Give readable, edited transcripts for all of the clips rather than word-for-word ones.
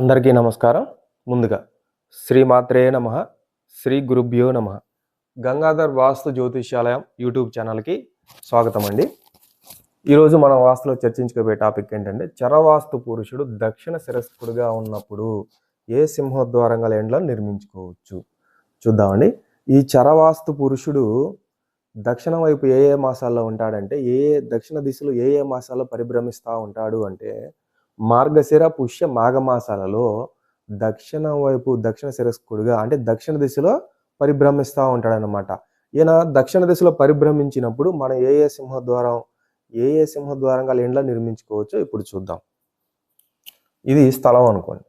అందరికీ నమస్కారం. ముందుగా శ్రీమాత్రే నమః, శ్రీ గురుభ్యో నమః. గంగాధర్ వాస్తు జ్యోతిష్యాలయం యూట్యూబ్ ఛానల్కి స్వాగతం అండి. ఈరోజు మనం వాస్తులో చర్చించుకోబోయే టాపిక్ ఏంటంటే, చరవాస్తు పురుషుడు దక్షిణ శిరస్కుడుగా ఉన్నప్పుడు ఏ సింహద్వారం గల ఇండ్లను నిర్మించుకోవచ్చు చూద్దామండి. ఈ చరవాస్తు పురుషుడు దక్షిణం వైపు ఏ ఏ మాసాల్లో ఉంటాడంటే, దక్షిణ దిశలో ఏ ఏ మాసాల్లో పరిభ్రమిస్తూ ఉంటాడు అంటే, మార్గశిర పుష్య మాఘమాసాలలో దక్షిణం వైపు దక్షిణ శిరస్కుడుగా అంటే దక్షిణ దిశలో పరిభ్రమిస్తూ ఉంటాడనమాట. ఈయన దక్షిణ దిశలో పరిభ్రమించినప్పుడు మనం ఏ ఏ సింహద్వారం గల ఇండ్ల నిర్మించుకోవచ్చో ఇప్పుడు చూద్దాం. ఇది స్థలం అనుకోండి.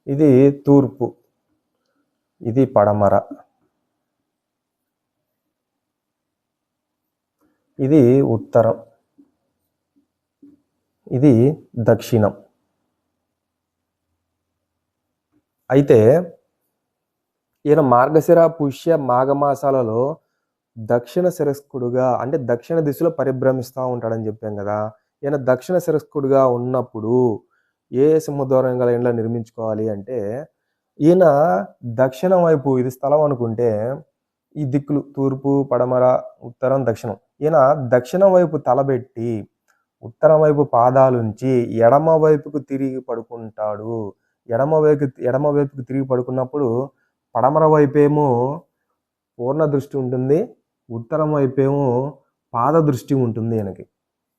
ఇది తూర్పు, ఇది పడమర, ఇది ఉత్తరం, ఇది దక్షిణం. అయితే ఈయన మార్గశిర పుష్య మాఘమాసాలలో దక్షిణ శిరస్కుడుగా అంటే దక్షిణ దిశలో పరిభ్రమిస్తూ ఉంటాడని చెప్పాం కదా. ఈయన దక్షిణ శిరస్కుడుగా ఉన్నప్పుడు ఏ సింహద్వారం గల ఇండ్ల నిర్మించుకోవాలి అంటే, ఈయన దక్షిణం వైపు, ఇది స్థలం అనుకుంటే ఈ దిక్కులు తూర్పు, పడమర, ఉత్తరం, దక్షిణం. ఈయన దక్షిణం వైపు తలబెట్టి ఉత్తరం వైపు పాదాలుంచి ఎడమ వైపుకు తిరిగి పడుకుంటాడు. ఎడమ వైపుకు తిరిగి పడుకున్నప్పుడు పడమర వైపేమో పూర్ణ దృష్టి ఉంటుంది, ఉత్తరం వైపేమో పాద దృష్టి ఉంటుంది ఈయనకి,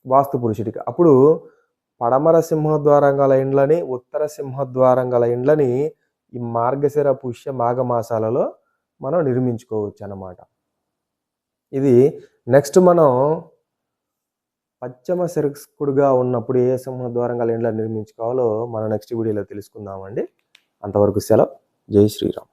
వాస్తు పురుషుడికి. అప్పుడు పడమర సింహద్వారం గల ఇండ్లని, ఉత్తర సింహద్వారం గల ఇండ్లని ఈ మార్గశిర పుష్య మాఘమాసాలలో మనం నిర్మించుకోవచ్చు అన్నమాట. ఇది నెక్స్ట్ మనం పశ్చిమ శిరస్కుడుగా ఉన్నప్పుడు ఏ సింహద్వారం గల ఇండ్ల నిర్మించుకోవాలో మనం నెక్స్ట్ వీడియోలో తెలుసుకుందామండి. అంతవరకు సెలవు. జై శ్రీరామ్.